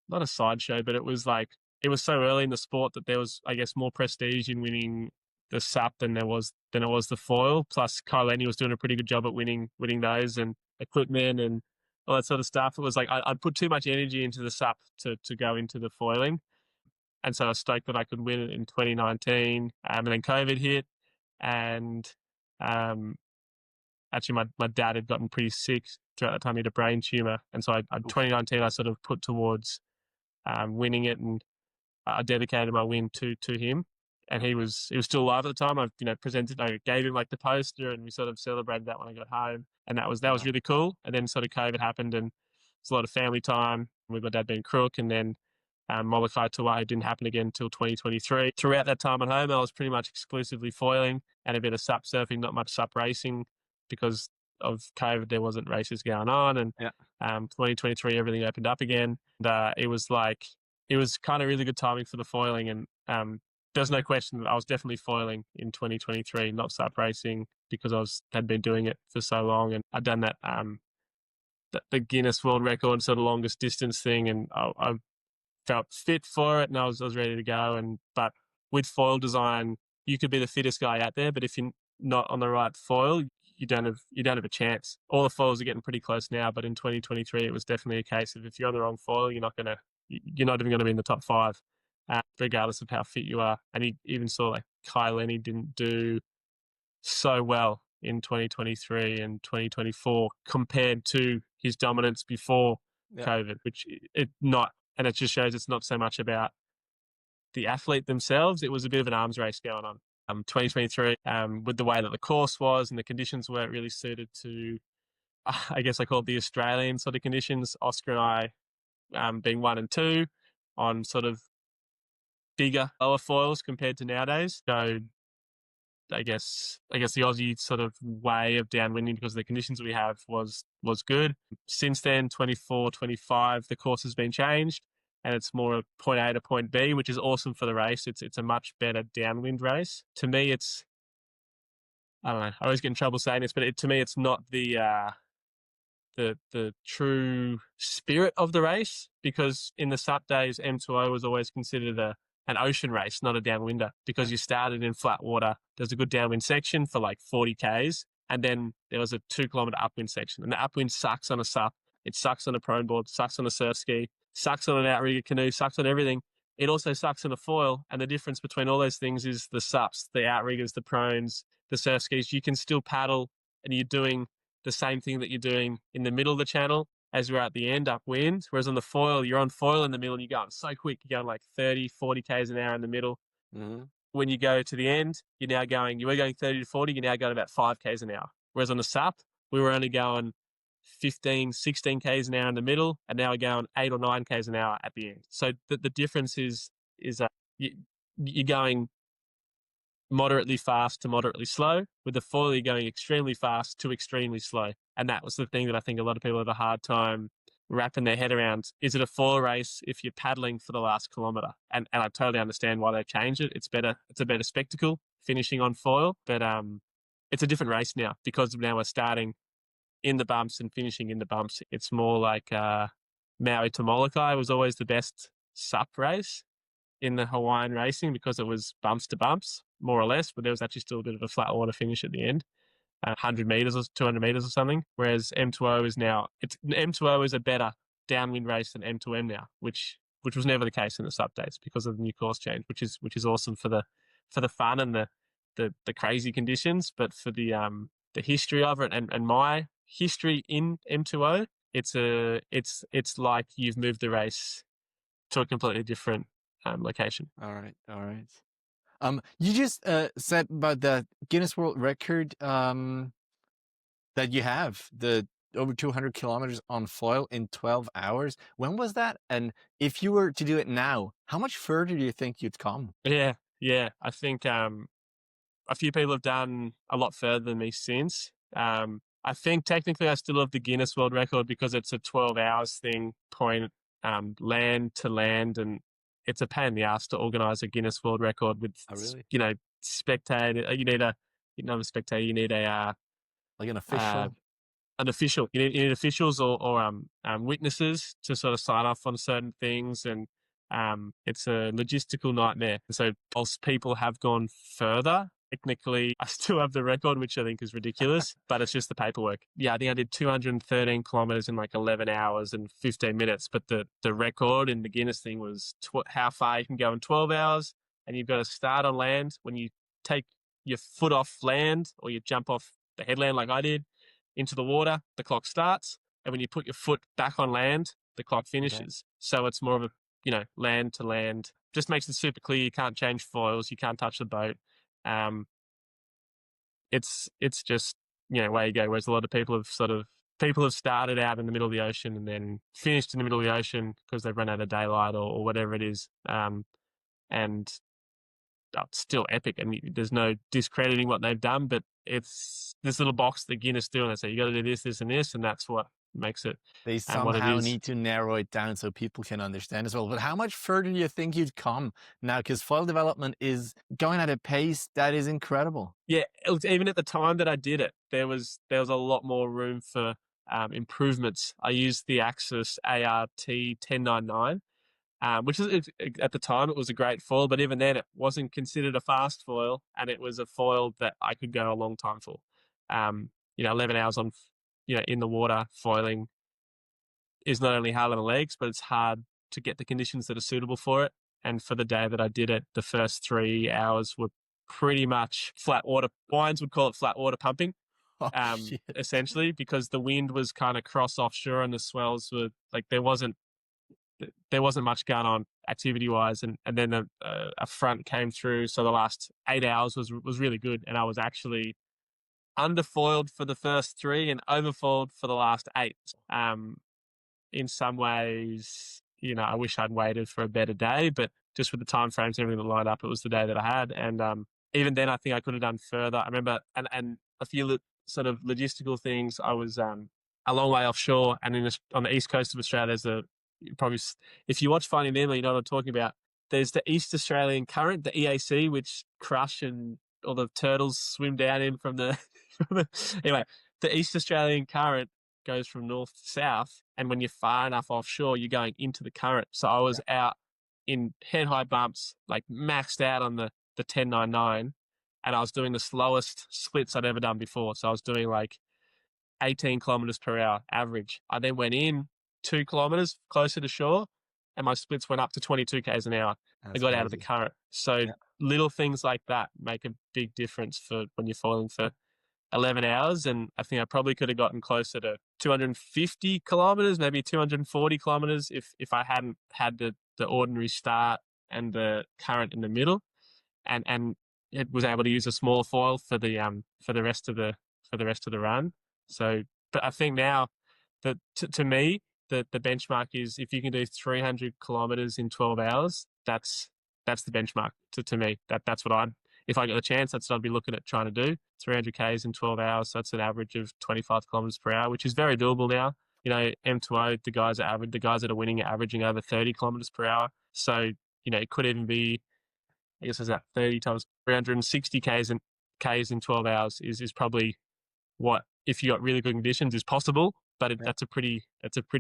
not a sideshow, but it was so early in the sport that there was, I guess, more prestige in winning the SUP than it was the foil. Plus, Kyle Lenny was doing a pretty good job at winning those and equipment and all that sort of stuff. It was like I'd put too much energy into the SUP to go into the foiling, and so I was stoked that I could win it in 2019. And then COVID hit, and actually my dad had gotten pretty sick throughout that time. He had a brain tumor, and so 2019 I sort of put towards winning it, and I dedicated my win to him. And he was still alive at the time. I gave him like the poster, and we sort of celebrated that when I got home, and that was really cool. And then sort of COVID happened, and it's a lot of family time with my dad being crook, and then Molokai to Oahu didn't happen again until 2023. Throughout that time at home, I was pretty much exclusively foiling and a bit of SUP surfing, not much SUP racing because of COVID. There wasn't races going on, and 2023 everything opened up again. And it was kind of really good timing for the foiling, and there's no question that I was definitely foiling in 2023, not SUP racing, because had been doing it for so long, and I'd done that the Guinness World Record sort of longest distance thing, and I felt fit for it, and I was ready to go. But with foil design, you could be the fittest guy out there, but if you're not on the right foil, you don't have a chance. All the foils are getting pretty close now, but in 2023, it was definitely a case of if you're on the wrong foil, you're not even going to be in the top 5. Regardless of how fit you are. And he even saw like Kyle Lenny didn't do so well in 2023 and 2024 compared to his dominance before COVID, which it just shows it's not so much about the athlete themselves. It was a bit of an arms race going on. 2023, with the way that the course was and the conditions weren't really suited to, I guess I call it the Australian sort of conditions. Oscar and I being 1 and 2 on sort of bigger, lower foils compared to nowadays. So I guess the Aussie sort of way of downwinding, because of the conditions we have, was good. Since then, 24, 25, the course has been changed, and it's more a point A to point B, which is awesome for the race. It's a much better downwind race. To me, it's, I don't know, I always get in trouble saying this, but to me, it's not the true spirit of the race, because in the SUP days, M2O was always considered an ocean race, not a downwinder, because you started in flat water. There's a good downwind section for like 40 Ks, and then there was a 2-kilometer upwind section. And the upwind sucks on a SUP. It sucks on a prone board, sucks on a surf ski, sucks on an outrigger canoe, sucks on everything. it also sucks in a foil. And the difference between all those things is the sups, the outriggers, the prones, the surf skis. You can still paddle and you're doing the same thing that you're doing in the middle of the channel as you're at the end upwind. Whereas on the foil, you're on foil in the middle and you're going so quick. You're going like 30, 40 Ks an hour in the middle. Mm-hmm. When you go to the end, you were going 30 to 40, you're now going about 5 Ks an hour. Whereas on the SUP, we were only going 15, 16 Ks an hour in the middle, and now we're going 8 or 9 Ks an hour at the end. So the difference is you're going moderately fast to moderately slow. With the foil, you're going extremely fast to extremely slow. And that was the thing that I think a lot of people have a hard time wrapping their head around. Is it a foil race if you're paddling for the last kilometre? And I totally understand why they've changed it. It's a better spectacle finishing on foil, but it's a different race now because now we're starting in the bumps and finishing in the bumps. It's more like Maui to Molokai was always the best SUP race in the Hawaiian racing because it was bumps to bumps, more or less, but there was actually still a bit of a flat water finish at the end. 100 meters or 200 meters or something, whereas M2O is a better downwind race than M2M now, which was never the case in the SUP days because of the new course change, which is awesome for the fun and the crazy conditions, but for the history of it and my history in M2O, it's like you've moved the race to a completely different location. All right. You just said about the Guinness World Record that you have, the over 200 kilometers on foil in 12 hours. When was that? And if you were to do it now, how much further do you think you'd come? Yeah. I think a few people have done a lot further than me since. I think technically I still have the Guinness World Record because it's a 12 hours thing, point land to land, and it's a pain in the ass to organise a Guinness World Record with, spectator. You need a spectator. You need a like an official. An official. You need officials or witnesses to sort of sign off on certain things, and it's a logistical nightmare. So whilst people have gone further, technically I still have the record, which I think is ridiculous, but it's just the paperwork. Yeah, I think I did 213 kilometers in like 11 hours and 15 minutes, but the record in the Guinness thing was how far you can go in 12 hours, and you've got to start on land. When you take your foot off land or you jump off the headland like I did into the water, the clock starts, and when you put your foot back on land, the clock finishes. Okay. So it's more of a, land to land. Just makes it super clear. You can't change foils. You can't touch the boat. It's just, way you go. Whereas a lot of people have started out in the middle of the ocean and then finished in the middle of the ocean because they've run out of daylight or whatever it is. And it's still epic. And there's no discrediting what they've done, but it's this little box that Guinness do, and they say, you got to do this, this, and this. And that's what makes it. They somehow need to narrow it down so people can understand as well. But how much further do you think you'd come now? Because foil development is going at a pace that is incredible. Yeah, even at the time that I did it, there was a lot more room for improvements. I used the Axis ART 1099, which is at the time it was a great foil, but even then it wasn't considered a fast foil, and it was a foil that I could go a long time for. 11 hours on. In the water, foiling is not only hard on the legs, but it's hard to get the conditions that are suitable for it. And for the day that I did it, the first 3 hours were pretty much flat water. Wines would call it flat water pumping, essentially, because the wind was kind of cross offshore and the swells were like, there wasn't much going on activity wise. And then a front came through. So the last 8 hours was really good. And I was actually underfoiled for the first 3 and overfoiled for the last 8. In some ways, I wish I'd waited for a better day, but just with the time frames and everything that lined up, it was the day that I had. And even then, I think I could have done further. I remember, and a few sort of logistical things. I was a long way offshore, and on the east coast of Australia, there's probably, if you watch Finding Nemo, you know what I'm talking about. There's the East Australian Current, the EAC, which crush and all the turtles swim down in from the anyway, the East Australian Current goes from north to south, and when you're far enough offshore, you're going into the current. So I was out in head-high bumps, like maxed out on the 1099, and I was doing the slowest splits I'd ever done before. So I was doing like 18 kilometers per hour average. I then went in 2 kilometers closer to shore, and my splits went up to 22 k's an hour. I That's got out of the crazy. current. So Yeah. little things like that make a big difference for when you're foiling for 11 hours. And I think I probably could have gotten closer to 250 kilometers, maybe 240 kilometers if I hadn't had the ordinary start and the current in the middle, and it was able to use a small foil for the rest of the run. So, but I think now that to me the benchmark is if you can do 300 kilometers in 12 hours, that's the benchmark to me. That's what if I got the chance, that's what I'd be looking at trying to do. 300 k's in 12 hours. So that's an average of 25 kilometers per hour, which is very doable now. You know, M2O, the guys that are winning are averaging over 30 kilometers per hour. So, you know, it could even be, I guess, is that 30 times 360 k's in 12 hours is probably what, if you got really good conditions, is possible. But that's a pretty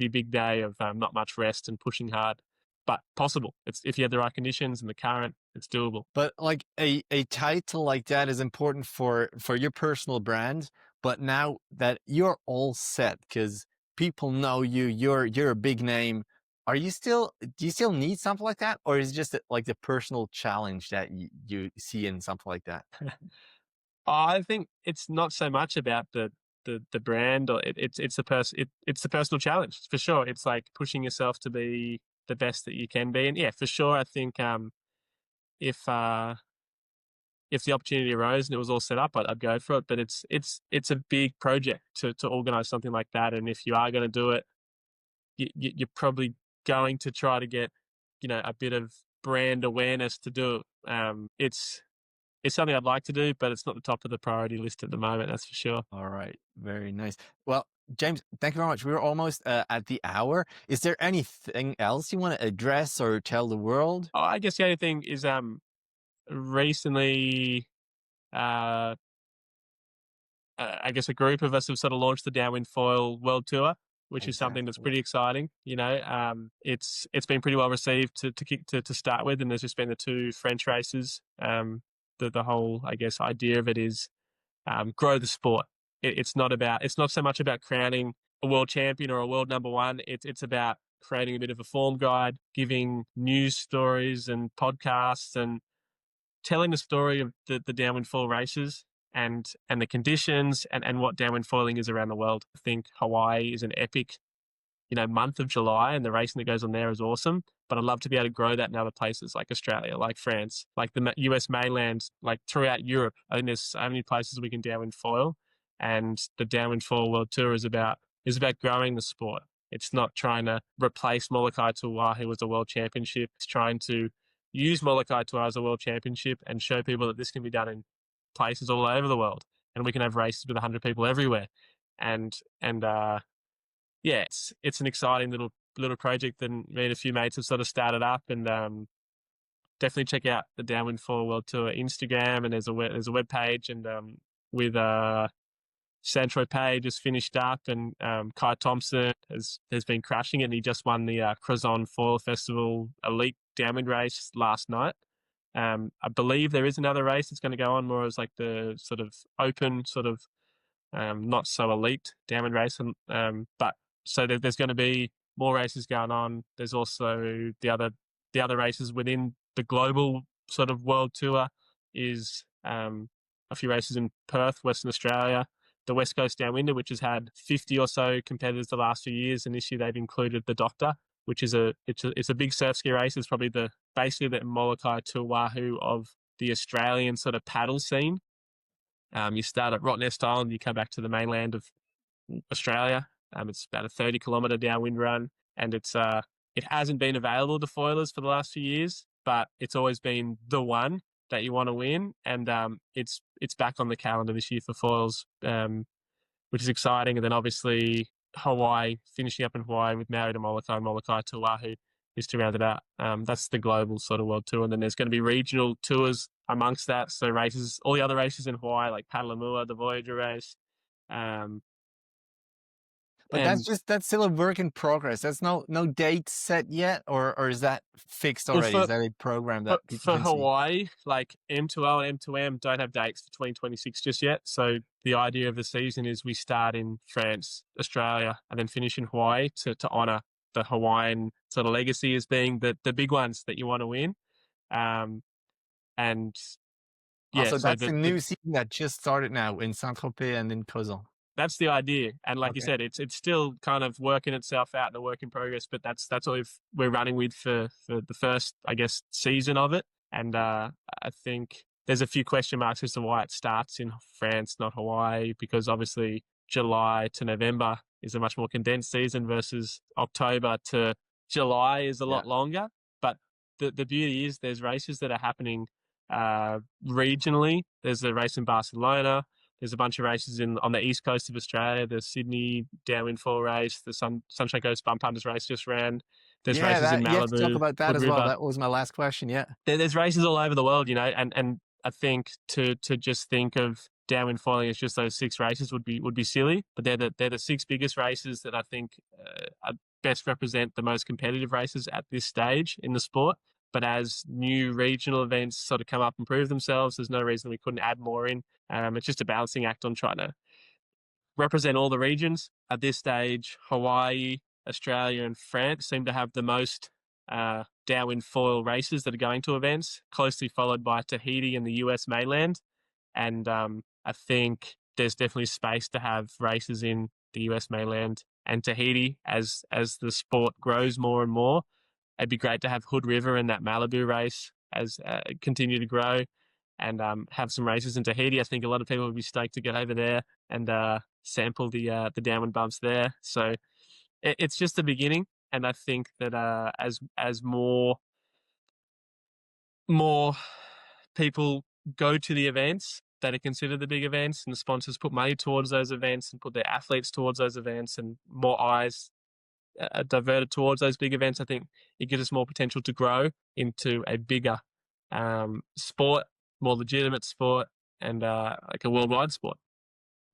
big day of not much rest and pushing hard, but possible. It's if you have the right conditions and the current, it's doable. But like a title like that is important for your personal brand. But now that you're all set, because people know you, you're a big name. Do you still need something like that, or is it just like the personal challenge that you see in something like that? I think it's not so much about the brand, or it's the personal challenge for sure. It's like pushing yourself to be the best that you can be, and yeah, for sure. I think if the opportunity arose and it was all set up, I'd go for it. But it's a big project to organize something like that, and if you are going to do it, you're probably going to try to get, you know, a bit of brand awareness to do it. It's something I'd like to do, but it's not the top of the priority list at the moment, that's for sure. All right. Very nice. Well, James, thank you very much. We're almost at the hour. Is there anything else you want to address or tell the world? Oh, I guess the only thing is recently I guess a group of us have sort of launched the Downwind Foil World Tour, which is something that's pretty exciting. You know, it's been pretty well received to start with, and there's just been the 2 French races. The whole, I guess, idea of it is grow the sport. It's not so much about crowning a world champion or a world number one. It's about creating a bit of a form guide, giving news stories and podcasts, and telling the story of the downwind foil races and the conditions and what downwind foiling is around the world. I think Hawaii is an epic, you know, month of July, and the racing that goes on there is awesome. But I'd love to be able to grow that in other places like Australia, like France, like the US mainland, like throughout Europe. I think there's so many places we can downwind foil, and the Downwind Foil World Tour is about growing the sport. It's not trying to replace Molokai to Oahu as a world championship. It's trying to use Molokai to as a world championship and show people that this can be done in places all over the world, and we can have races with 100 people everywhere. And yeah, it's an exciting little project, and me and a few mates have sort of started up, and definitely check out the Downwind Foil World Tour Instagram, and there's a web page, and with Santroy Page just finished up, and Kai Thompson has been crushing it, and he just won the Crozon Foil Festival Elite Downwind race last night. I believe there is another race that's going to go on more as like the sort of open, sort of not so elite downwind race, but so there's going to be more races going on. There's also the other races within the global sort of world tour is a few races in Perth, Western Australia, the West Coast Downwinder, which has had 50 or so competitors the last few years, and this year they've included the Doctor, which is it's a big surf ski race. It's probably basically the Molokai to Oahu of the Australian sort of paddle scene. You start at Rottnest Island, you come back to the mainland of Australia. It's about a 30-kilometre downwind run, and it hasn't been available to foilers for the last few years, but it's always been the one that you want to win, and it's back on the calendar this year for foils, which is exciting. And then obviously Hawaii, finishing up in Hawaii with Maui to Molokai and Molokai to Oahu is to round it out. That's the global sort of world tour, and then there's going to be regional tours amongst that. So races, all the other races in Hawaii, like Paddlemua, the Voyager race. But that's still a work in progress. That's no date set yet, or is that fixed already? Is that a program that people for can Hawaii, like M2O and M2M don't have dates for 2026 just yet. So the idea of the season is we start in France, Australia, and then finish in Hawaii to honour the Hawaiian sort of legacy as being the big ones that you want to win. And yeah, Also, so that's a new season that just started now in Saint-Tropez and in Crozon. that's the idea. And like you Okay. said, it's still kind of working itself out, the work in progress, but that's what we're running with for the first, I guess, season of it. And I think there's a few question marks as to why it starts in France, not Hawaii, because obviously July to November is a much more condensed season versus October to July is a lot longer. But the beauty is there's races that are happening regionally. There's a race in Barcelona. There's a bunch of races on the east coast of Australia. The Sydney Downwind Foil race, the Sunshine Coast Bump Hunters race just ran. There's races in You have to talk Malibu, about that Wood as well. River. That was my last question. Yeah. There's races all over the world, you know, and I think to just think of downwind foiling as just those 6 races would be silly. But they're the 6 biggest races that I think best represent the most competitive races at this stage in the sport. But as new regional events sort of come up and prove themselves, there's no reason we couldn't add more in. It's just a balancing act on trying to represent all the regions. At this stage, Hawaii, Australia, and France seem to have the most downwind foil races that are going to events, closely followed by Tahiti and the US mainland. And I think there's definitely space to have races in the US mainland and Tahiti as the sport grows more and more. It'd be great to have Hood River and that Malibu race as continue to grow, and have some races in Tahiti. I think a lot of people would be stoked to get over there and sample the downwind bumps there. So it's just the beginning, and I think that as more people go to the events that are considered the big events, and the sponsors put money towards those events and put their athletes towards those events, and more eyes diverted towards those big events, I think it gives us more potential to grow into a bigger sport, more legitimate sport, and like a worldwide sport.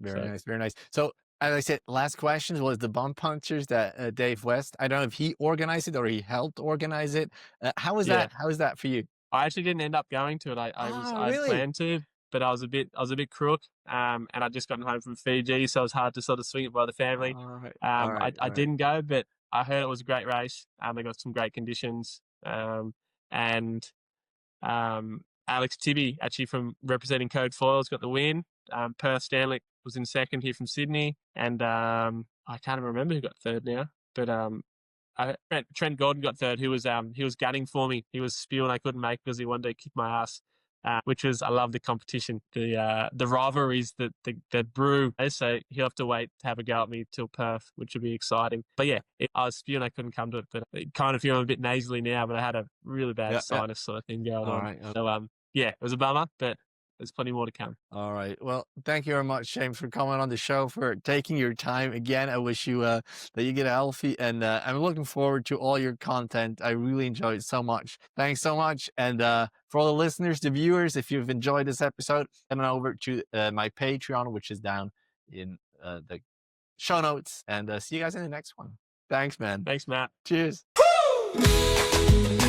Very So- nice. Very nice. So, as I said, last question was the bump hunters that Dave West. I don't know if he organized it or he helped organize it. How was Yeah. that? How was that for you? I actually didn't end up going to it. I really? planned to, but I was a bit crook, and I'd just gotten home from Fiji, so it was hard to sort of swing it by the family. All right. I didn't go, but I heard it was a great race. They got some great conditions, and Alex Tibby, actually from representing Code Foils, got the win. Perth Stanley was in second here from Sydney, and I can't even remember who got third now, but Trent Gordon got third. He was gunning for me. He was spewing I couldn't make because he wanted to kick my ass. Which was, I love the competition, the rivalries that brew. So he'll have to wait to have a go at me till Perth, which would be exciting. But yeah, I was spewing I couldn't come to it, but kind of feeling a bit nasally now. But I had a really bad sinus sort of thing going on. Right. So yeah, it was a bummer, but there's plenty more to come. All right. Well, thank you very much, James, for coming on the show, for taking your time. Again, I wish you that you get healthy, and I'm looking forward to all your content. I really enjoyed it so much. Thanks so much. And for all the listeners, the viewers, if you've enjoyed this episode, head on over to my Patreon, which is down in the show notes. And see you guys in the next one. Thanks, man. Thanks, Matt. Cheers. Woo!